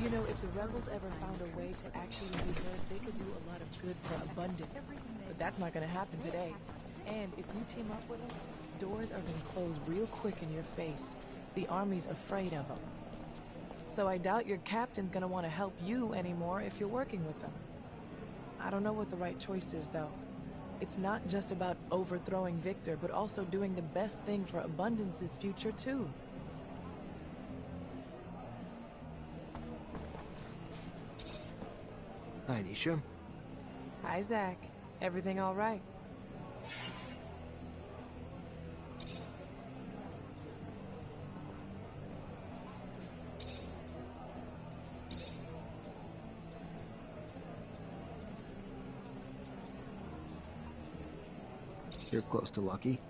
You know, if the rebels ever found a way to actually be heard, they could do a lot of good for Abundance. But that's not gonna happen today. And if you team up with them, doors are gonna close real quick in your face. The army's afraid of them. So I doubt your captain's gonna want to help you anymore if you're working with them. I don't know what the right choice is, though. It's not just about overthrowing Victor, but also doing the best thing for Abundance's future, too. Hi, Nisha. Hi, Zach. Everything all right? You're close to Lucky.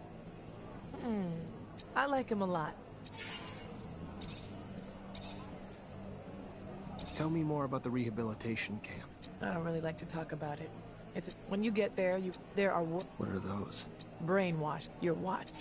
I like him a lot. Tell me more about the rehabilitation camp. I don't really like to talk about it. When you get there, there are What are those? brainwash. You're what?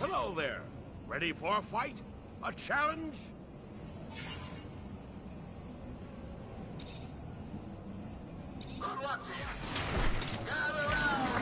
Hello there. Ready for a fight? A challenge? Good luck to you. Gather round,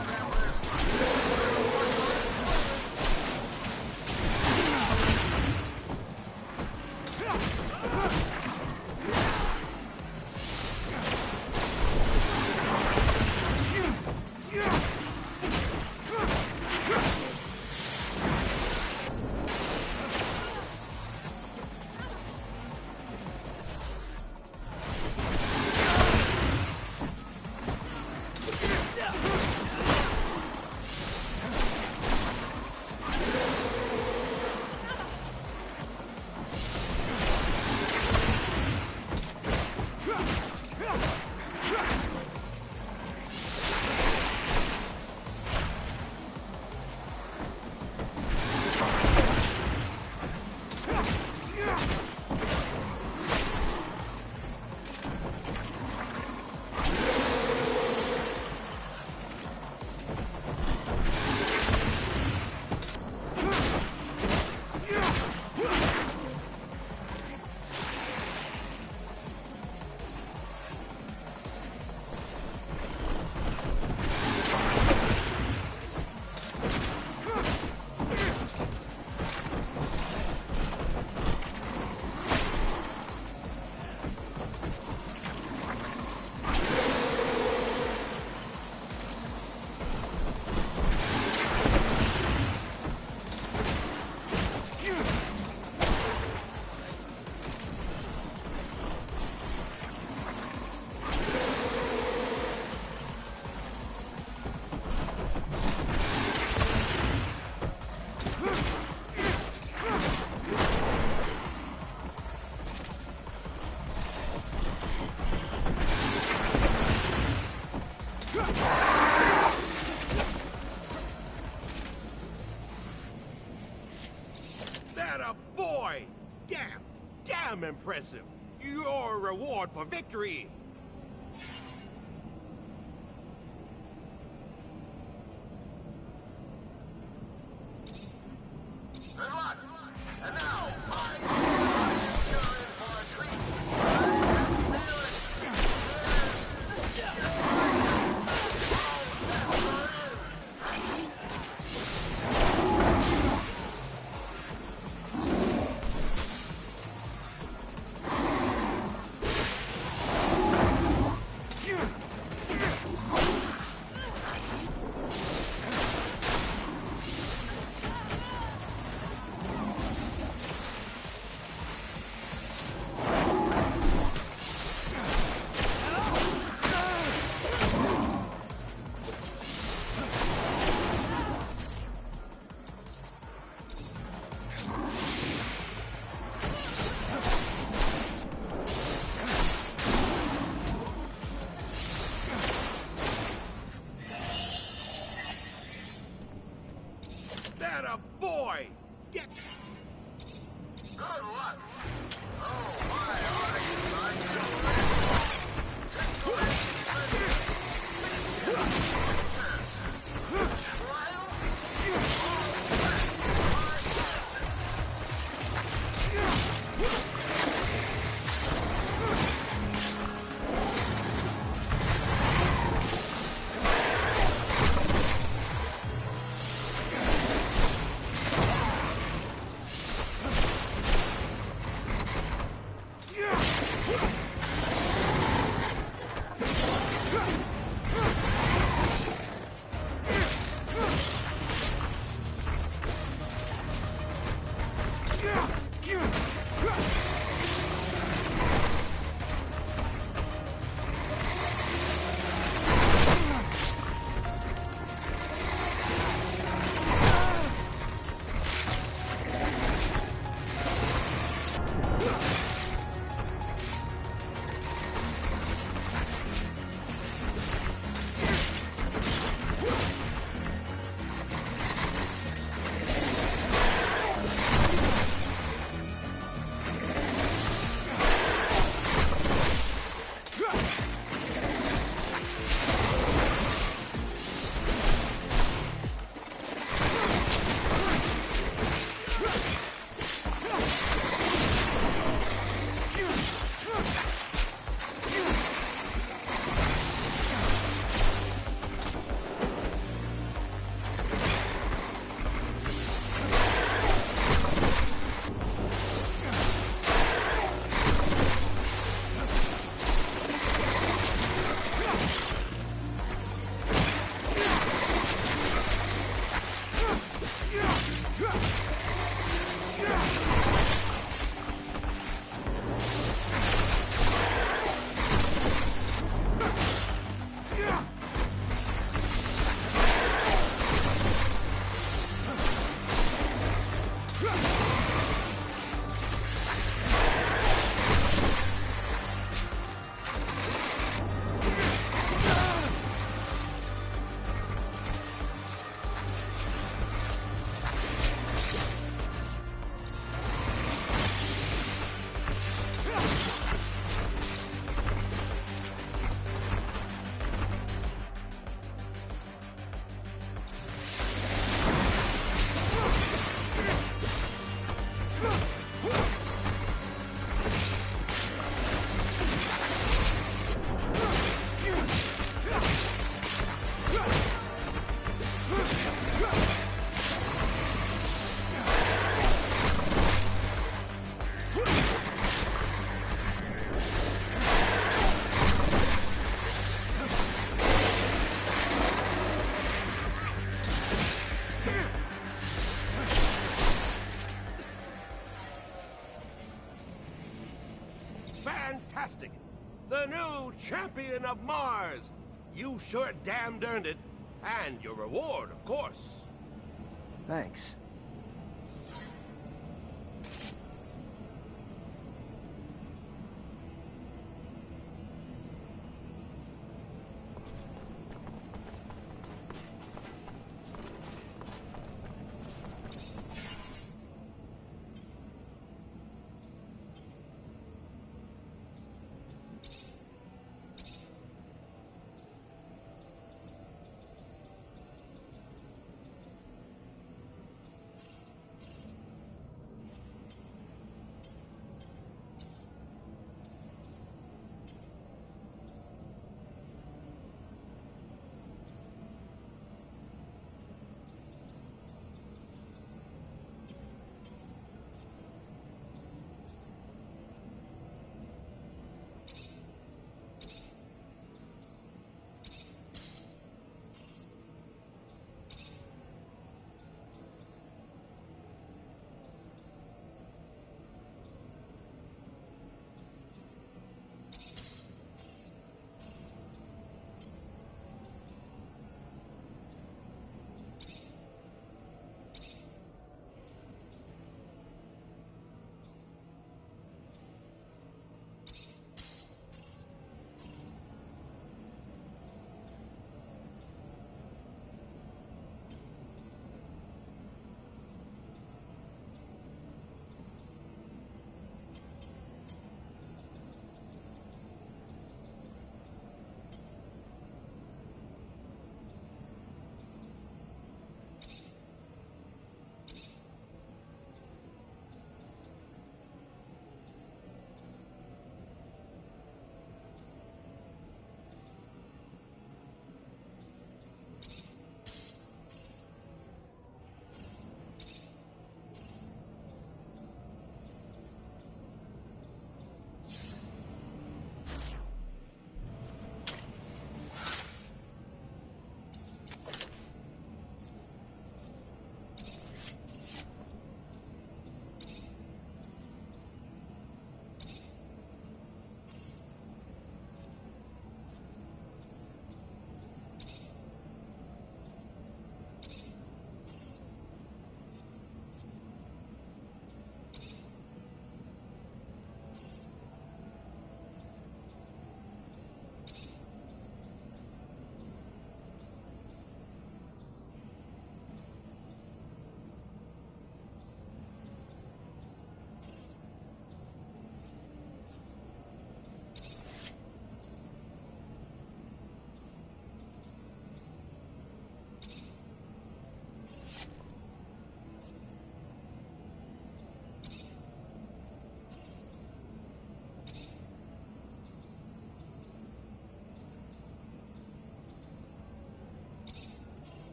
Damn impressive. Your reward for victory. Good luck. And now, you're in for a treat. Atta boy! Get... Good luck! Oh, my, are you still ready? Fantastic! The new champion of Mars! You sure damned earned it. And your reward, of course. Thanks.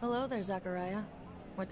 Hello there, Zachariah. What?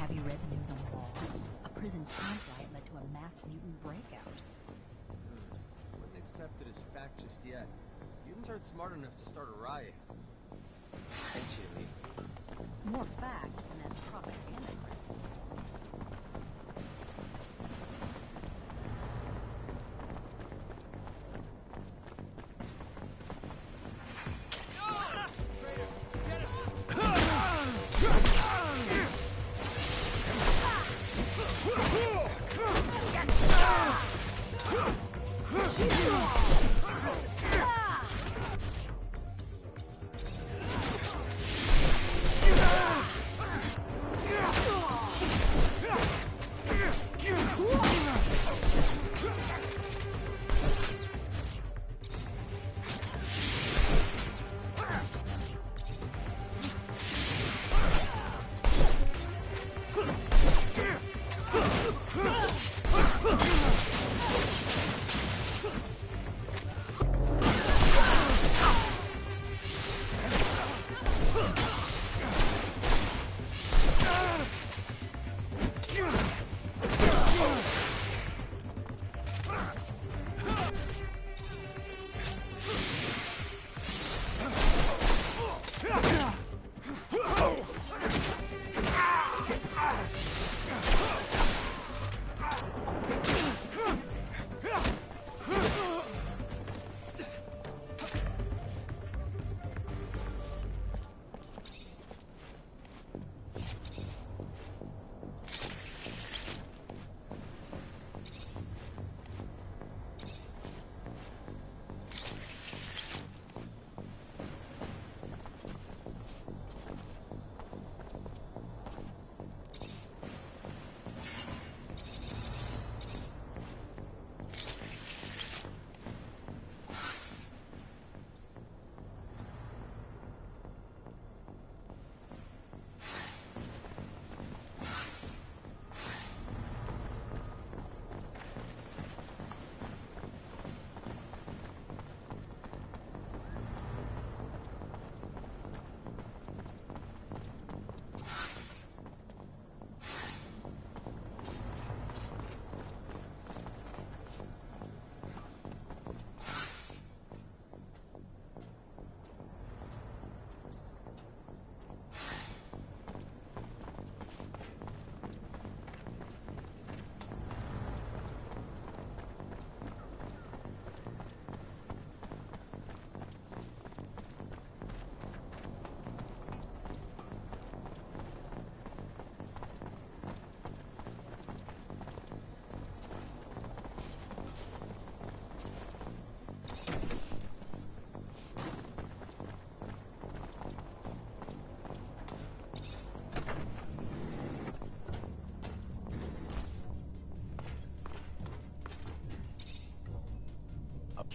Have you read the news on the wall? A prison camp riot led to a mass mutant breakout. Wouldn't accept it as fact just yet. Mutants aren't smart enough to start a riot. Hey, Jimmy. More fact than that propaganda crap.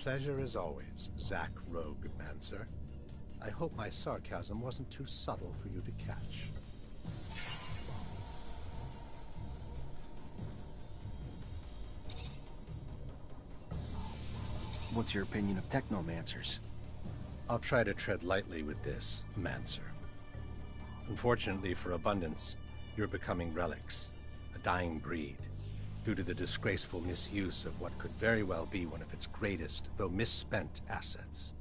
pleasure as always, Zack Rogue Mancer. I hope my sarcasm wasn't too subtle for you to catch. What's your opinion of Technomancers? I'll try to tread lightly with this, Mancer. Unfortunately for Abundance, you're becoming relics, a dying breed, due to the disgraceful misuse of what could very well be one of its greatest, though misspent, assets.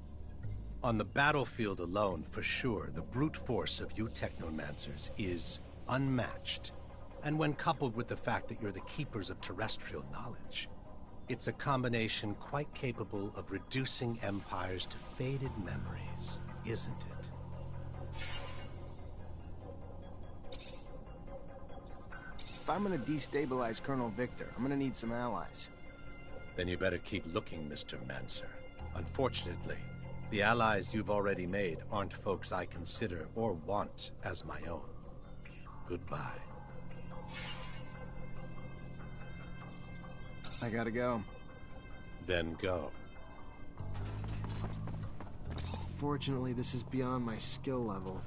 On the battlefield alone, for sure, the brute force of you Technomancers is unmatched. And when coupled with the fact that you're the keepers of terrestrial knowledge, it's a combination quite capable of reducing empires to faded memories, isn't it? If I'm gonna destabilize Colonel Victor, I'm gonna need some allies. Then you better keep looking, Mr. Mancer. Unfortunately, the allies you've already made aren't folks I consider or want as my own. Goodbye. I gotta go. Then go. Fortunately, this is beyond my skill level.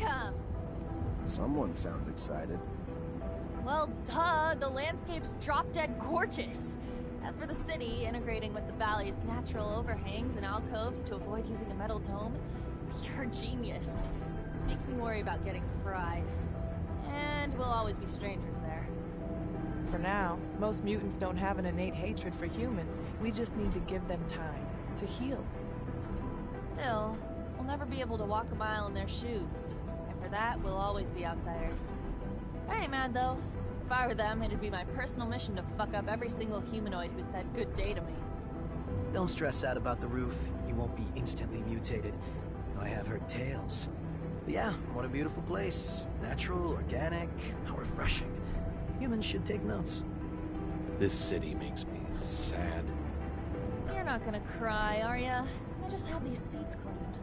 welcome! Someone sounds excited. Well, duh, the landscape's drop-dead gorgeous. As for the city, integrating with the valley's natural overhangs and alcoves to avoid using a metal dome, pure genius. Makes me worry about getting fried. And we'll always be strangers there. For now, most mutants don't have an innate hatred for humans. We just need to give them time to heal. Still, we'll never be able to walk a mile in their shoes. And for that, we'll always be outsiders. I ain't mad, though. If I were them, it'd be my personal mission to fuck up every single humanoid who said good day to me. Don't stress out about the roof. You won't be instantly mutated. I have heard tales. But yeah, what a beautiful place. Natural, organic, how refreshing. Humans should take notes. This city makes me sad. You're not gonna cry, are ya? I just had these seats cleaned.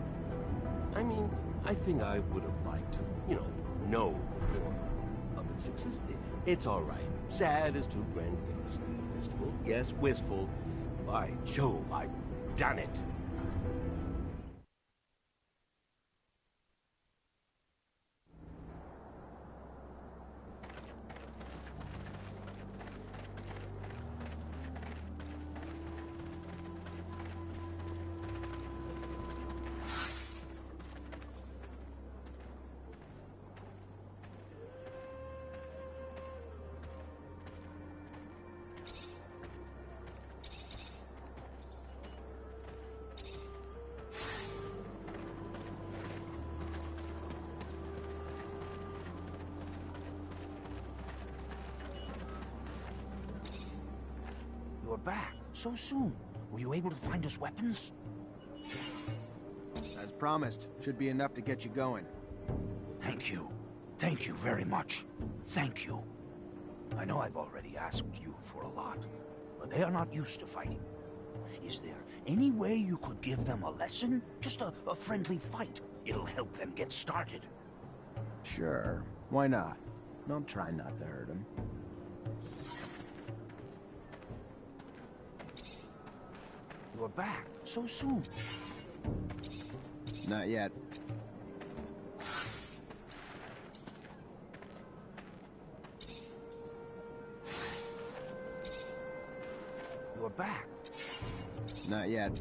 I mean, I think I would have liked to, know before of its success. It's all right. Sad is too grandiose. Wistful, yes, wistful. By Jove, I've done it. You're back. So soon. Were you able to find us weapons? As promised, should be enough to get you going. Thank you. Thank you very much. Thank you. I know I've already asked you for a lot, but they are not used to fighting. Is there any way you could give them a lesson? Just a friendly fight. It'll help them get started. Sure. Why not? I'll try not to hurt him. You're back. So soon. Not yet. You're back. Not yet.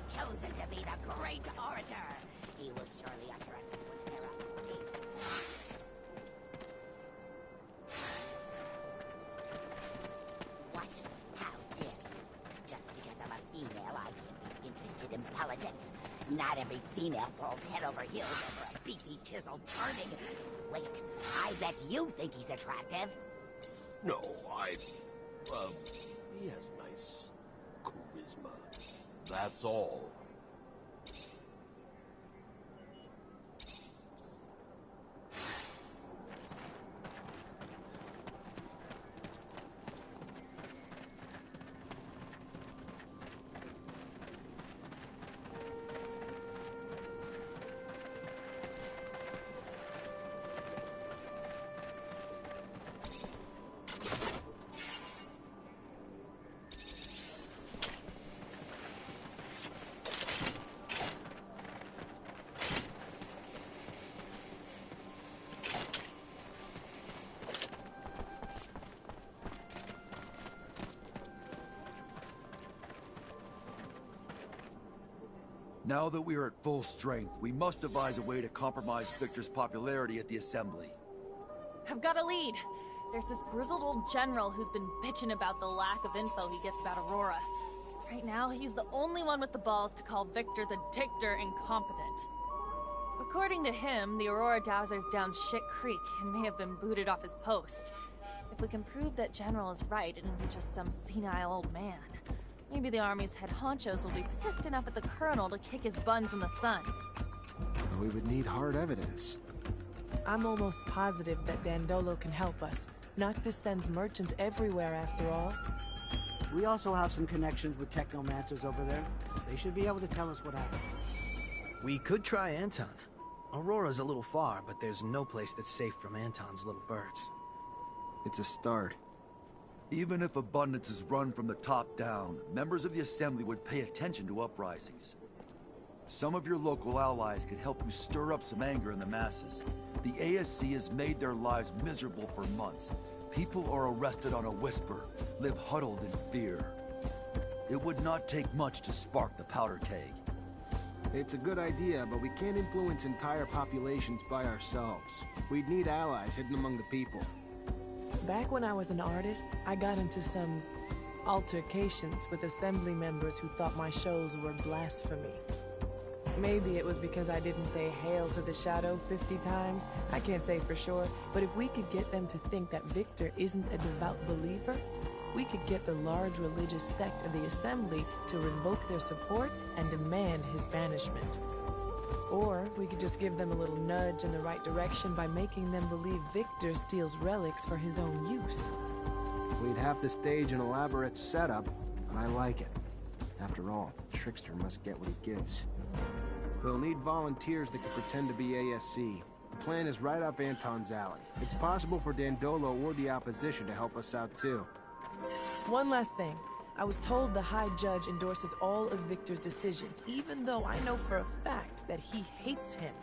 Chosen to be the great orator. He will surely usher us into an era of peace. What? How dare you? Just because I'm a female, I can't be interested in politics. Not every female falls head over heels over a beefy, chiseled turning. Wait, I bet you think he's attractive. No, he has nice charisma. That's all. Now that we are at full strength, we must devise a way to compromise Victor's popularity at the Assembly. I've got a lead. There's this grizzled old general who's been bitching about the lack of info he gets about Aurora. Right now, he's the only one with the balls to call Victor the Dictor incompetent. According to him, the Aurora Dowser's down shit creek and may have been booted off his post. If we can prove that General is right and isn't just some senile old man, maybe the Army's head honchos will be pissed enough at the Colonel to kick his buns in the sun. We would need hard evidence. I'm almost positive that Dandolo can help us. Noctis sends merchants everywhere, after all. We also have some connections with Technomancers over there. They should be able to tell us what happened. We could try Anton. Aurora's a little far, but there's no place that's safe from Anton's little birds. It's a start. Even if Abundance is run from the top down, members of the Assembly would pay attention to uprisings. Some of your local allies could help you stir up some anger in the masses. The ASC has made their lives miserable for months. People are arrested on a whisper, live huddled in fear. It would not take much to spark the powder keg. It's a good idea, but we can't influence entire populations by ourselves. We'd need allies hidden among the people. Back when I was an artist, I got into some altercations with Assembly members who thought my shows were blasphemy. Maybe it was because I didn't say Hail to the Shadow 50 times. I can't say for sure, but if we could get them to think that Victor isn't a devout believer, we could get the large religious sect of the Assembly to revoke their support and demand his banishment. Or we could just give them a little nudge in the right direction by making them believe Victor steals relics for his own use. We'd have to stage an elaborate setup, and I like it. After all, Trickster must get what he gives. We'll need volunteers that can pretend to be ASC. The plan is right up Anton's alley. It's possible for Dandolo or the opposition to help us out too. One last thing. I was told the High Judge endorses all of Victor's decisions, even though I know for a fact that he hates him,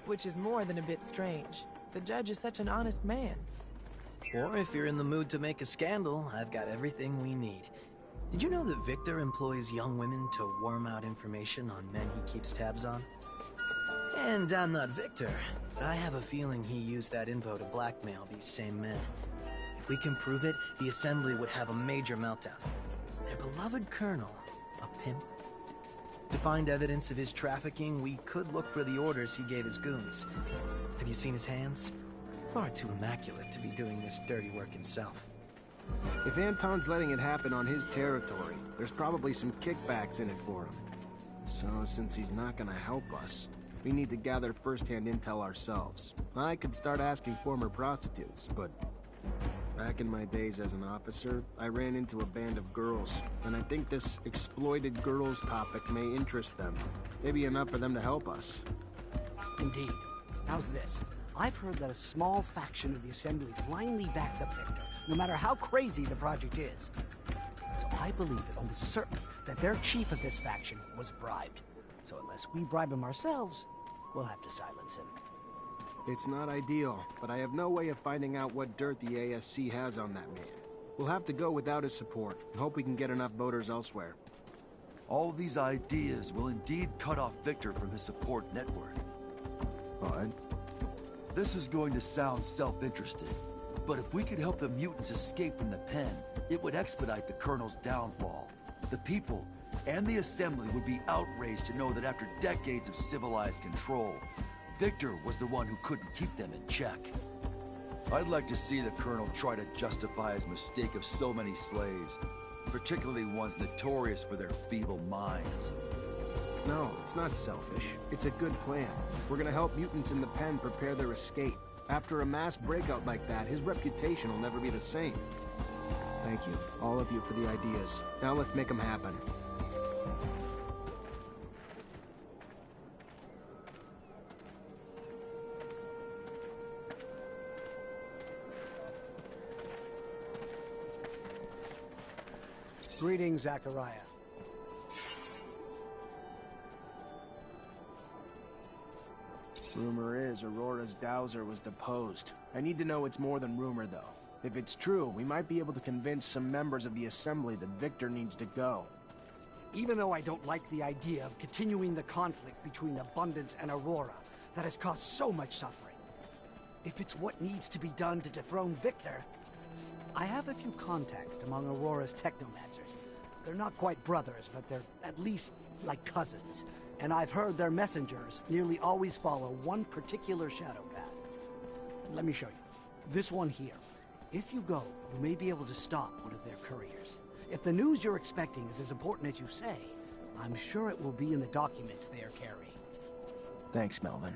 which is more than a bit strange. The judge is such an honest man. Or if you're in the mood to make a scandal, I've got everything we need. Did you know that Victor employs young women to worm out information on men he keeps tabs on? And I'm not Victor, but I have a feeling he used that info to blackmail these same men. If we can prove it, the Assembly would have a major meltdown. Their beloved Colonel, a pimp. To find evidence of his trafficking, we could look for the orders he gave his goons. Have you seen his hands? Far too immaculate to be doing this dirty work himself. If Anton's letting it happen on his territory, there's probably some kickbacks in it for him. So, since he's not gonna help us, we need to gather first-hand intel ourselves. I could start asking former prostitutes, but back in my days as an officer, I ran into a band of girls, and I think this exploited girls topic may interest them. Maybe enough for them to help us. Indeed. How's this? I've heard that a small faction of the Assembly blindly backs up Victor, no matter how crazy the project is. So I believe it almost certain that their chief of this faction was bribed. So unless we bribe him ourselves, we'll have to silence him. It's not ideal, but I have no way of finding out what dirt the ASC has on that man. We'll have to go without his support, and hope we can get enough voters elsewhere. All these ideas will indeed cut off Victor from his support network. But this is going to sound self-interested, but if we could help the mutants escape from the pen, it would expedite the Colonel's downfall. The people and the Assembly would be outraged to know that after decades of civilized control, Victor was the one who couldn't keep them in check. I'd like to see the Colonel try to justify his mistake of so many slaves, particularly ones notorious for their feeble minds. no, it's not selfish. It's a good plan. We're gonna help mutants in the pen prepare their escape. After a mass breakout like that, his reputation will never be the same. Thank you, all of you, for the ideas. Now let's make them happen. Greetings, Zachariah. Rumor is Aurora's dowser was deposed. I need to know it's more than rumor, though. If it's true, we might be able to convince some members of the Assembly that Victor needs to go. Even though I don't like the idea of continuing the conflict between Abundance and Aurora that has caused so much suffering, if it's what needs to be done to dethrone Victor. I have a few contacts among Aurora's Technomancers. They're not quite brothers, but they're at least like cousins. And I've heard their messengers nearly always follow one particular shadow path. Let me show you. This one here. If you go, you may be able to stop one of their couriers. If the news you're expecting is as important as you say, I'm sure it will be in the documents they are carrying. Thanks, Melvin.